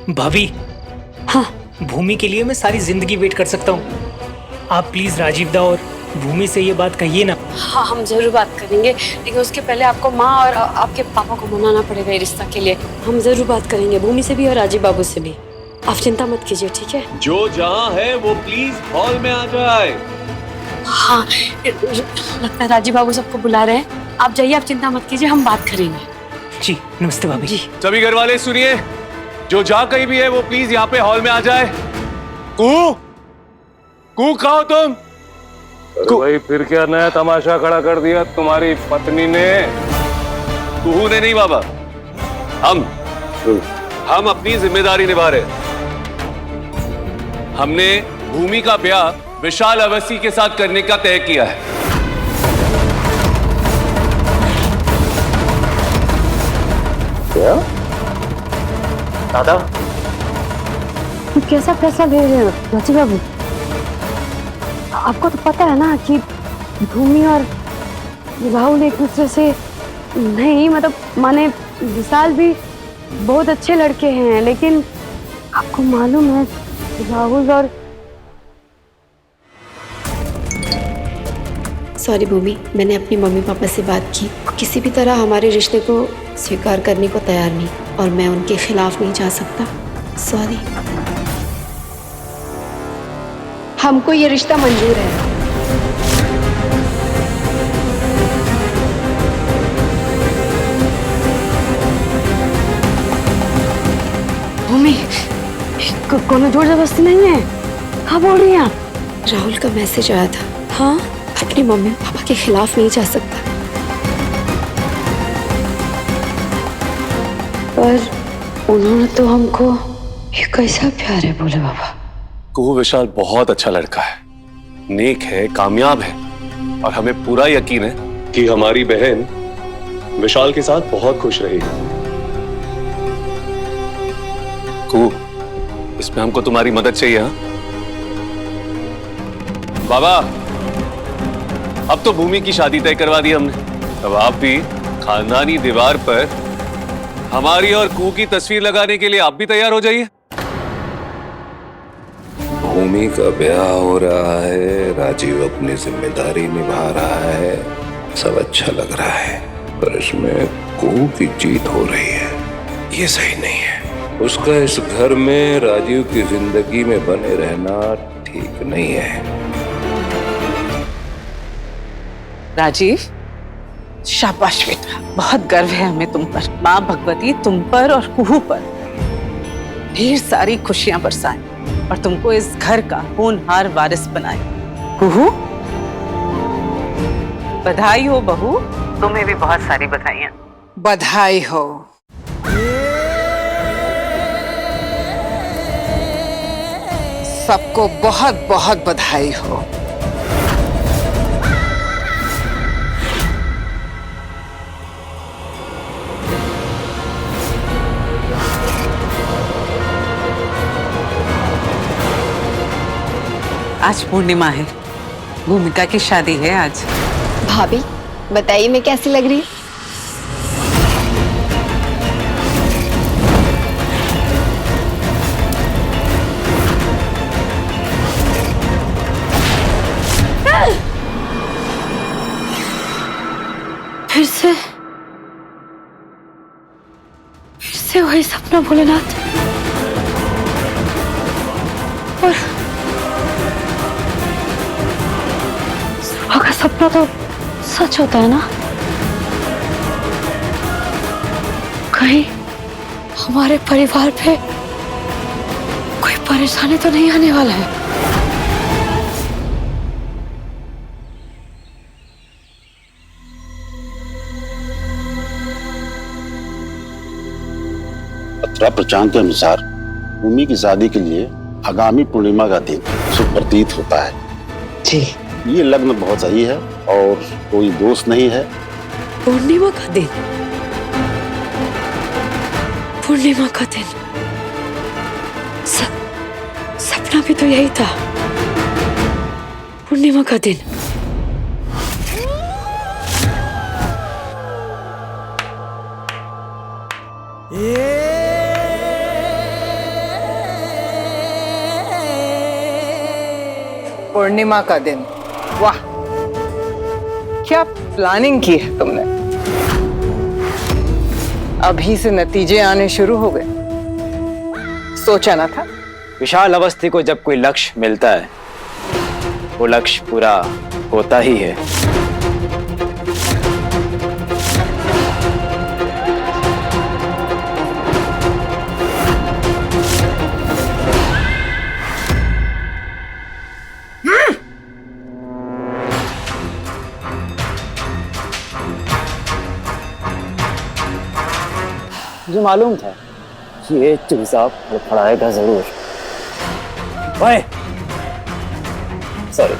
भाभी, हाँ भूमि के लिए मैं सारी जिंदगी वेट कर सकता हूँ। आप प्लीज राजीव दा और भूमि से ये बात कहिए ना। हाँ, हम जरूर बात करेंगे, लेकिन उसके पहले आपको माँ और आपके पापा को मनाना पड़ेगा ये रिश्ता के लिए। हम जरूर बात करेंगे भूमि से भी और राजीव बाबू से भी। आप चिंता मत कीजिए, ठीक है? जो जहां है वो प्लीज हॉल में आ जाए। हाँ, लगता है राजीव बाबू सबको बुला रहे हैं। आप जाइए, आप चिंता मत कीजिए, हम बात करेंगे। जी नमस्ते भाभी। जी सभी घर वाले सुनिए, जो जहां कहीं भी है वो प्लीज यहाँ पे हॉल में आ जाए। कू खाओ तुम। भाई फिर क्या नया तमाशा खड़ा कर दिया तुम्हारी पत्नी ने? कुहू ने नहीं बाबा, हम अपनी जिम्मेदारी निभा रहे। हमने भूमि का ब्याह विशाल अवस्थी के साथ करने का तय किया है। क्या दादा? तो कैसा फैसला ले रहे हो राजीव बाबू? आपको तो पता है ना कि भूमि और राहुल एक दूसरे से नहीं, मतलब माने विशाल भी बहुत अच्छे लड़के हैं, लेकिन आपको मालूम है राहुल और सॉरी भूमि, मैंने अपनी मम्मी पापा से बात की। किसी भी तरह हमारे रिश्ते को स्वीकार करने को तैयार नहीं, और मैं उनके खिलाफ नहीं जा सकता। सॉरी। हमको ये रिश्ता मंजूर है। भूमि, कोनो जोर जबरदस्ती नहीं है। हाँ बोल रही हैं आप? राहुल का मैसेज आया था। हाँ, अपनी मम्मी पापा के खिलाफ नहीं जा सकता। पर उन्होंने तो हमको ये कैसा प्यार है बोले बाबा। कुहू विशाल बहुत अच्छा लड़का है, नेक है, कामयाब है, और हमें पूरा यकीन है कि हमारी बहन विशाल के साथ बहुत खुश रहेगी। कुहू, इसमें हमको तुम्हारी मदद चाहिए। हाँ बाबा, अब तो भूमि की शादी तय करवा दी हमने। अब आप भी खानदानी दीवार पर हमारी और कुहू की तस्वीर लगाने के लिए आप भी तैयार हो जाइए। भूमि का ब्याह हो रहा है, राजीव अपनी जिम्मेदारी निभा रहा है, सब अच्छा लग रहा है, पर इसमें कुहू की जीत हो रही है। ये सही नहीं है। उसका इस घर में राजीव की जिंदगी में बने रहना ठीक नहीं है। राजीव, शाबाश बेटा, बहुत गर्व है हमें तुम पर। माँ भगवती तुम पर और कुहू पर ढेर सारी खुशियां बरसाएं और तुमको इस घर का होनहार वारिस बनाए। कुहू, बधाई हो बहू। तुम्हें भी बहुत सारी बधाइयां। बधाई हो। सबको बहुत बहुत बधाई हो। आज पूर्णिमा है, भूमिका की शादी है आज। भाभी बताइए मैं कैसी लग रही? फिर से वही सपना भोलेनाथ। और सुबह का सपना तो सच होता है ना? कहीं हमारे परिवार पे कोई परेशानी तो नहीं आने वाला है? पत्रा प्रचान के अनुसार भूमि की शादी के लिए आगामी पूर्णिमा का दिन शुभ प्रतीत होता है। जी, ये लग्न बहुत सही है और कोई दोष नहीं है। पूर्णिमा का दिन? पूर्णिमा का दिन? सपना भी तो यही था, पूर्णिमा का दिन। पूर्णिमा का दिन। वाह, क्या प्लानिंग की है तुमने। अभी से नतीजे आने शुरू हो गए। सोचा ना था। विशाल अवस्थी को जब कोई लक्ष्य मिलता है वो लक्ष्य पूरा होता ही है। मुझे मालूम था कि ये चूजा फड़फड़ाएगा जरूर। ओए, सॉरी,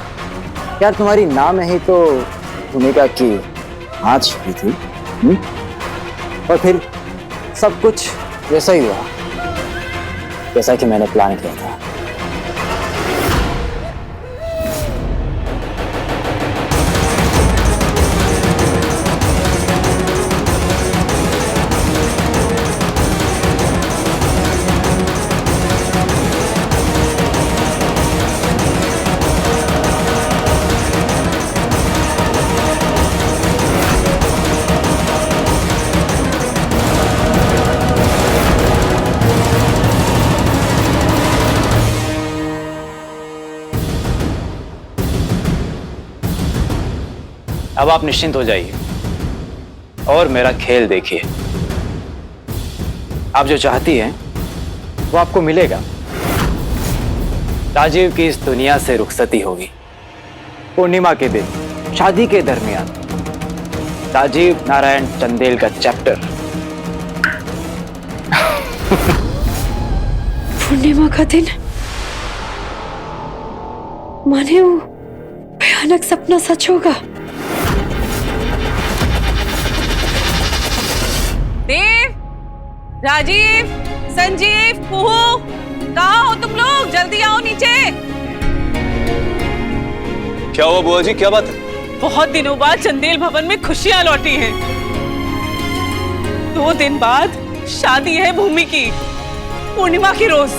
क्या तुम्हारी नाम है ही तो भूमिका की आँच छुपी थी? और फिर सब कुछ वैसा ही हुआ जैसा कि मैंने प्लान किया था। अब आप निश्चिंत हो जाइए और मेरा खेल देखिए। आप जो चाहती हैं वो आपको मिलेगा। राजीव की इस दुनिया से रुखसती होगी पूर्णिमा के दिन, शादी के दरमियान। राजीव नारायण चंदेल का चैप्टर। पूर्णिमा का दिन, माने वो भयानक सपना सच होगा। देव, राजीव, संजीव, कुहू, कहाँ हो तुम लोग? जल्दी आओ नीचे। क्या हुआ बुआ जी, क्या बात है? बहुत दिनों बाद चंदेल भवन में खुशियां लौटी हैं। 2 दिन बाद शादी है भूमि की, पूर्णिमा की रोज।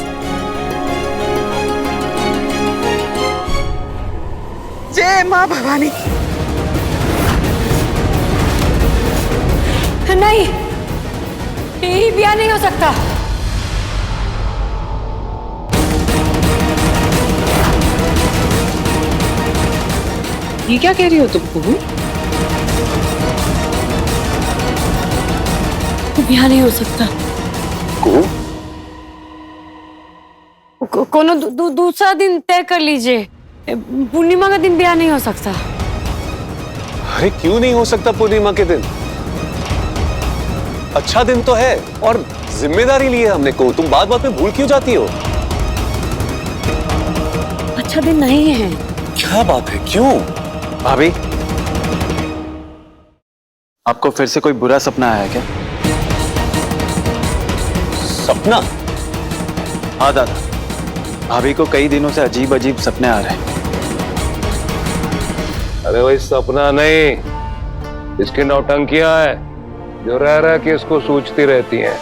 जय माँ भवानी। नहीं, ये ब्याह नहीं हो सकता। ये क्या कह रही हो तुम कुहू? ब्याह नहीं हो सकता। कोनो दूसरा दिन तय कर लीजिए। पूर्णिमा का दिन ब्याह नहीं हो सकता। अरे क्यों नहीं हो सकता पूर्णिमा के दिन? अच्छा दिन तो है और जिम्मेदारी ली है हमने को। तुम बात बात में भूल क्यों जाती हो? अच्छा दिन नहीं है। क्या बात है, क्यों? भाभी, आपको फिर से कोई बुरा सपना आया क्या? सपना? हाँ दादा, भाभी को कई दिनों से अजीब अजीब सपने आ रहे हैं। अरे वही सपना नहीं, इसकी नौटंकियां है जो रह रह के इसको सोचती रहती हैं।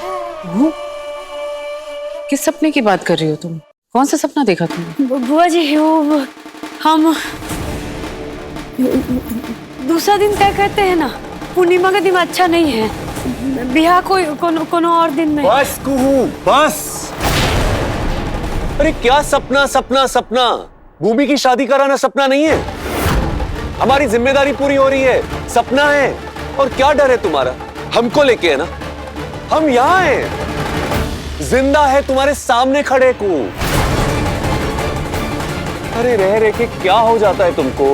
किस सपने की बात कर रही हो तुम? कौन सा सपना देखा तुमने? बुआ जी, वो हम दूसरा दिन तय करते हैं ना। पूर्णिमा का दिन अच्छा नहीं है। ब्याह कोनो और दिन में। बस कुहू, बस। अरे क्या सपना सपना सपना? भूमि की शादी कराना सपना नहीं है। हमारी जिम्मेदारी पूरी हो रही है, सपना है। और क्या डर है तुम्हारा? हमको लेके है ना, हम यहां हैं, जिंदा है, तुम्हारे सामने खड़े को। अरे रह रह के क्या हो जाता है तुमको?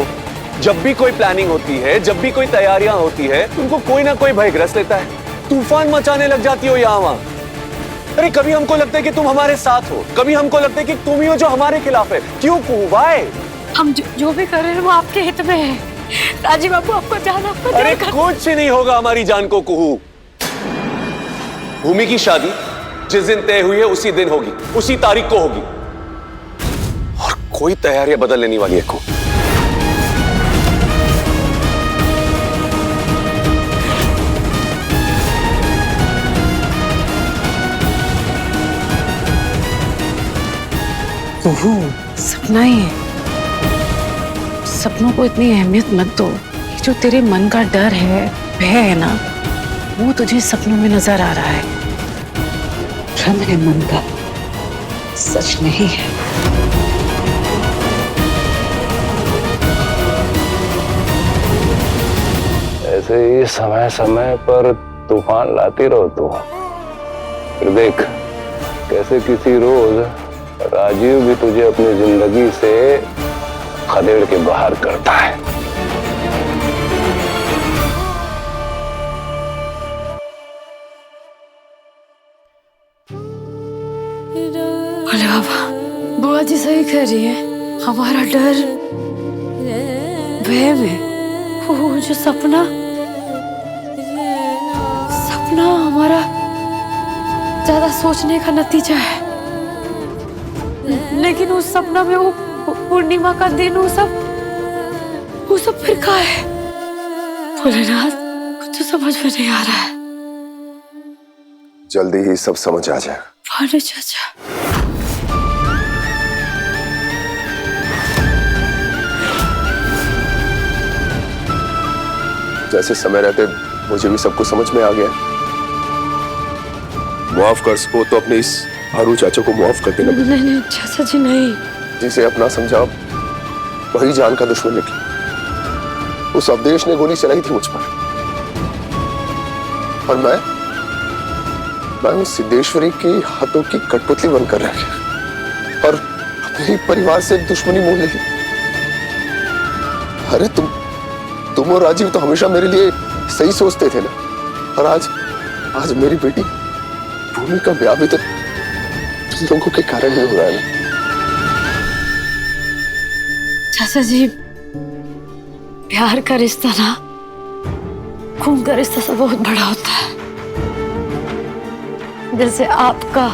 जब भी कोई प्लानिंग होती है, जब भी कोई तैयारियां होती है, तुमको कोई ना कोई भय ग्रस्त लेता है। तूफान मचाने लग जाती हो यहां वहां। अरे कभी हमको लगता है कि तुम हमारे साथ हो, कभी हमको लगता है कि तुम ही हो जो हमारे खिलाफ है। क्यों कुहू भाई? हम जो भी कर रहे हैं वो आपके हित में है। राजीव बाबू, आपको जाना पड़ेगा। अरे कुछ नहीं होगा हमारी जान को कुहू। भूमि की शादी जिस दिन तय हुई है उसी दिन होगी, उसी तारीख को होगी। और कोई तैयारियां बदल लेने वाली है को। सपना ही है। सपनों को इतनी अहमियत मत दो। ये जो तेरे मन का डर है, भय है ना, वो तुझे सपनों में नजर आ रहा है। भ्रम है मन का, सच नहीं है। ऐसे ही समय समय पर तूफान लाती रहो तू। फिर देख कैसे किसी रोज राजीव भी तुझे अपनी जिंदगी से खदेड़ के बाहर करता है। अरे बाबा, बुआ जी सही कह रही है। हमारा डर वहम है। वो जो सपना हमारा ज्यादा सोचने का नतीजा है। लेकिन उस सपना में वो पूर्णिमा का दिन, वो सब फिर कहाँ है? भोलेनाथ, कुछ तो समझ में नहीं आ रहा है। जल्दी ही सब समझ आ जाएगा। भानु चाचा, जैसे समय रहते मुझे भी सब कुछ समझ में आ गया। माफ कर सको तो अपने इस भानु चाचा को माफ कर देना। नहीं चाचा जी, नहीं। जिसे अपना समझा वही जान का दुश्मन निकला। उस अवधेश ने गोली चलाई थी मुझ पर, और मैं उस सिद्धेश्वरी के हाथों की कठपुतली बनकर रह गया और अपने ही परिवार से दुश्मनी मोल ली। अरे तुम और राजीव तो हमेशा मेरे लिए सही सोचते थे ना, और आज मेरी बेटी भूमि का ब्याह भी तो तुम लोगों के कारण ही हो रहा है ना। चाचा जी, प्यार का रिश्ता ना खून का रिश्ता से बहुत बड़ा होता है। जैसे आपका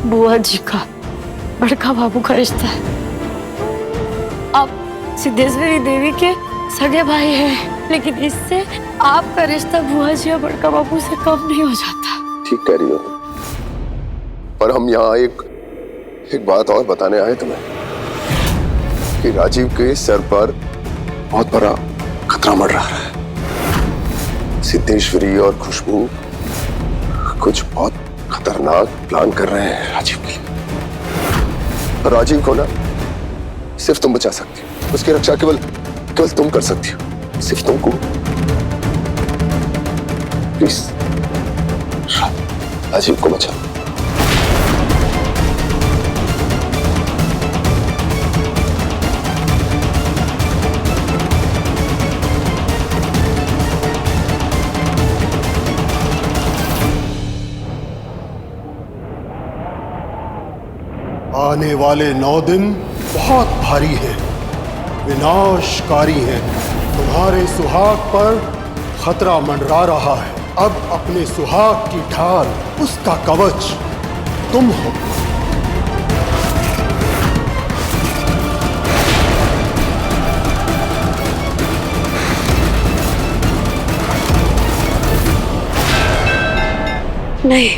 बुआ जी का बड़का बाबू का रिश्ता है। आप सिद्धेश्वरी देवी के सगे भाई हैं, लेकिन इससे आपका रिश्ता बुआ जी और बड़का बाबू से कम नहीं हो जाता। ठीक कह रही हो, पर हम यहाँ एक बात और बताने आए तुम्हें कि राजीव के सर पर बहुत बड़ा खतरा मंडरा रहा है। सिद्धेश्वरी और खुशबू कुछ बहुत खतरनाक प्लान कर रहे हैं राजीव के लिए। राजीव को ना सिर्फ तुम बचा सकती हो। उसकी रक्षा केवल तुम कर सकती हो, सिर्फ तुमको। प्लीज राजीव को बचाओ। आने वाले 9 दिन बहुत भारी हैं, विनाशकारी हैं। तुम्हारे सुहाग पर खतरा मंडरा रहा है। अब अपने सुहाग की ढाल, उसका कवच तुम हो। नहीं,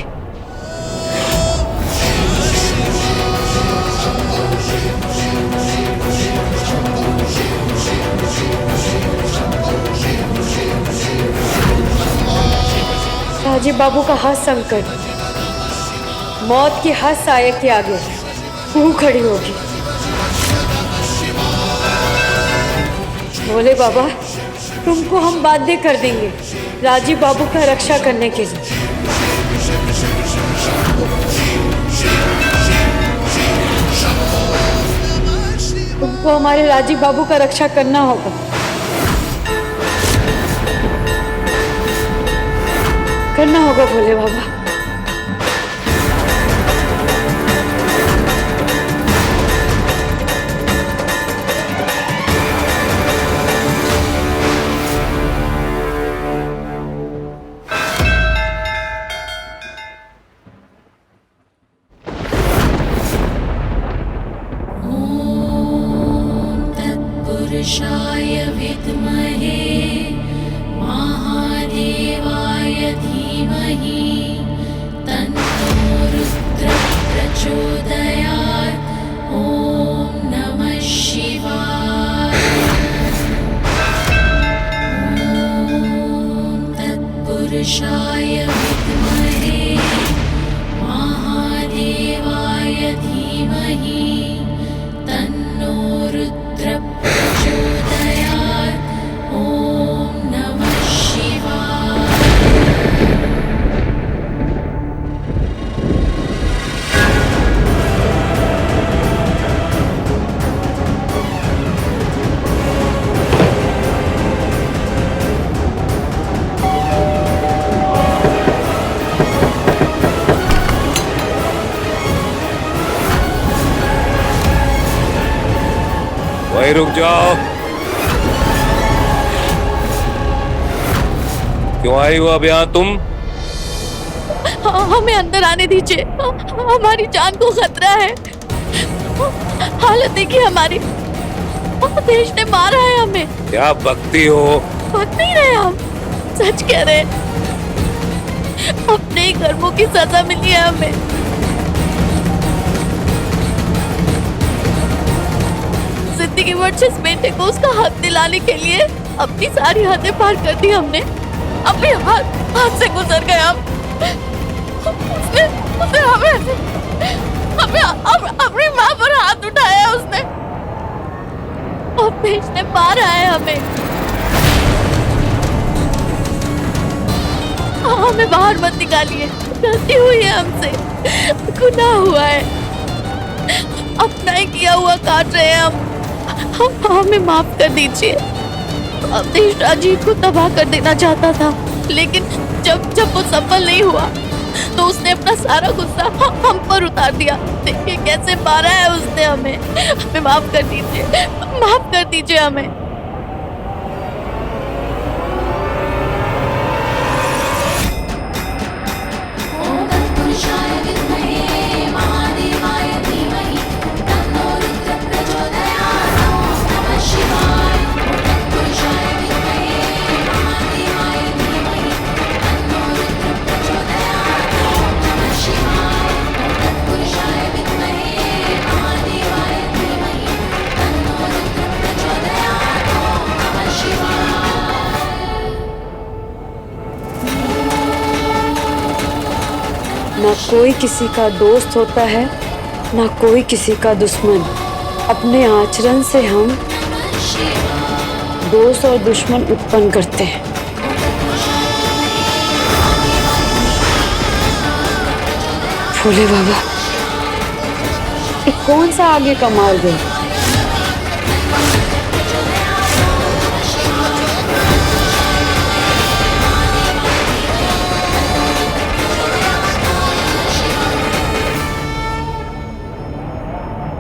राजीव बाबू का हाथ संकट, मौत की हाथ साये के आगे वो खड़ी होगी। बोले बाबा, तुमको हम बाध्य कर देंगे राजीव बाबू का रक्षा करने के लिए। तुमको हमारे राजीव बाबू का रक्षा करना होगा। करना होगा भोले बाबा। पुरुषाय विद्महे महादेवाय धीमहि तन्नो रुद्रः प्रचोदयात्। ॐ नमः शिवाय। धीमहि तन्नो रुद्रः प्रचोदयात्। ॐ नमः शिवाय। वहीं रुक जाओ। क्यों आई हो अब यहाँ तुम? हमें अंदर आने दीजिए, हमारी जान को खतरा है। हालत देखिए हमारी, देश ने मारा है हमें। क्या बकती हो? बक नहीं रहे हम, सच कह रहे। अपने ही कर्मों की सजा मिली है हमें। जिंदगी भर जिस बेटे को उसका हक दिलाने के लिए अपनी सारी हदें पार कर दी हमने, अपने हाथ से गुजर गए हम। उसने हमें अपनी माँ पर हाथ उठाया उसने, और देश ने मारा है हमें। हमें बाहर मत निकालिए, गलती हुई है हमसे, गुनाह हुआ है, अपना ही किया हुआ काट रहे हैं हम। हमें माफ कर दीजिए। देश राजीव को तबाह कर देना चाहता था, लेकिन जब वो सफल नहीं हुआ तो उसने अपना सारा गुस्सा हम पर उतार दिया। देखिए कैसे मारा है उसने हमें। हमें माफ कर दीजिए, माफ कर दीजिए हमें। ना कोई किसी का दोस्त होता है, ना कोई किसी का दुश्मन। अपने आचरण से हम दोस्त और दुश्मन उत्पन्न करते हैं। भोले बाबा, ये कौन सा आगे का मार्ग है?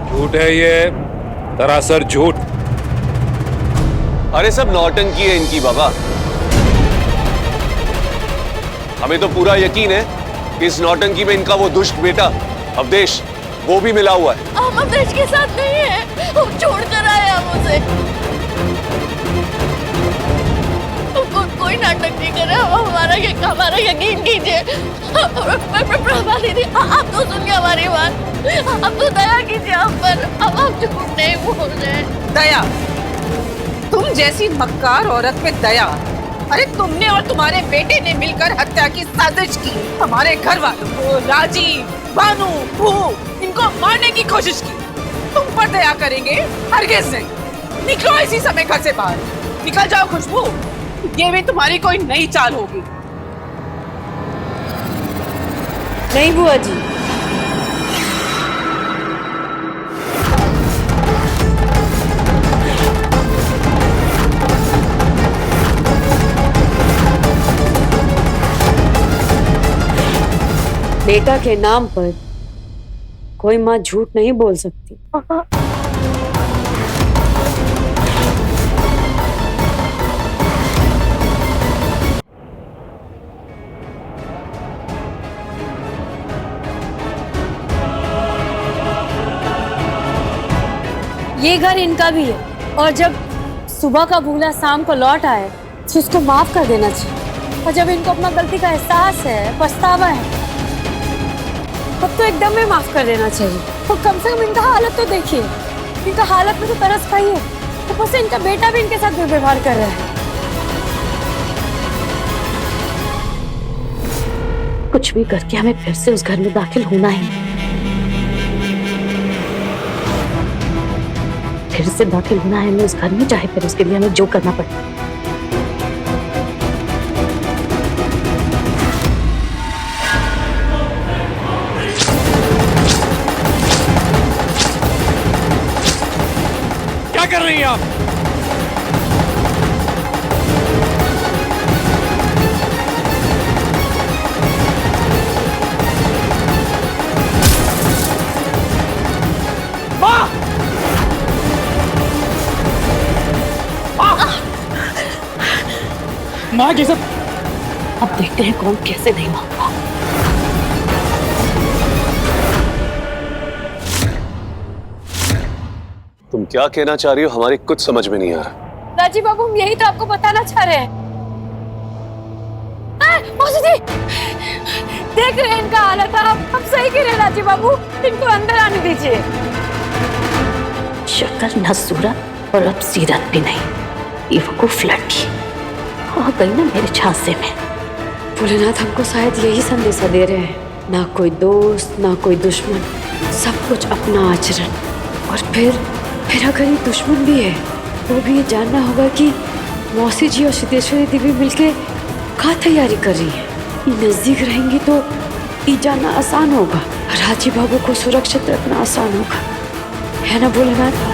झूठ है ये, सरासर झूठ। अरे सब नौटंकी है इनकी बाबा। हमें तो पूरा यकीन है कि इस नौटंकी में इनका वो दुष्ट बेटा अवधेश, वो भी मिला हुआ है। हम अवधेश के साथ नहीं है, हम छोड़ कर आए हम उसे। कोई नाटक नहीं कर रहा, हमारा यकीन कीजिए। प्रभा दीदी, आप तो सुनिए हमारी बात, अब तो दया कीजिए हम पर। अब हम झूठ नहीं बोल रहे। दया? तुम जैसी मक्कार औरत में दया? अरे तुमने और तुम्हारे बेटे ने मिलकर हत्या की साजिश की। हमारे घर वालों को, राजीव, भानु, भू, इनको मारने की कोशिश की। तुम पर दया करेंगे? हरगिज़ नहीं। निकलो इसी समय घर से बाहर, निकल जाओ खुशबू। ये भी तुम्हारी कोई नई चाल होगी। नहीं बुआ जी, बेटा के नाम पर कोई माँ झूठ नहीं बोल सकती। ये घर इनका भी है, और जब सुबह का भूला शाम को लौट आए तो उसको माफ कर देना चाहिए। और जब इनको अपना गलती का एहसास है, पछतावा है, तब तो एकदम में माफ कर देना चाहिए। और कम से कम इनका हालत तो देखिए, इनका हालत में तो तरस खाई है। ऊपर से इनका बेटा भी इनके साथ दुर्व्यवहार कर रहा है। कुछ भी करके हमें फिर से उस घर में दाखिल होना ही। से दाखिल होना है हमें उस घर में, चाहे फिर उसके लिए हमें जो करना पड़े। क्या कर रही हैं आप? माँ ये सब अब देखते हैं कौन कैसे नहीं मानता। तुम क्या कहना चाह रही हो हमारी कुछ समझ में नहीं आ रहा। राजीव बाबू, हम यही तो आपको बताना चाह रहे हैं। मौसी जी, देख रहे हैं इनका हालत। आप सही कह रहे हैं राजीव बाबू, इनको अंदर आने दीजिए। शक्ल न सूरत और अब सीरत भी नहीं, बेवकूफ लड़की आ गई ना मेरे झांसे में। भोलेनाथ हमको शायद यही संदेशा दे रहे हैं, ना कोई दोस्त ना कोई दुश्मन, सब कुछ अपना आचरण। और फिर अगर ये दुश्मन भी है तो भी ये जानना होगा कि मौसी जी और सिद्धेश्वरी देवी मिलके क्या तैयारी कर रही है। ये नजदीक रहेंगी तो ये जानना आसान होगा, राजीव बाबू को सुरक्षित रखना आसान होगा, है ना भोलेनाथ?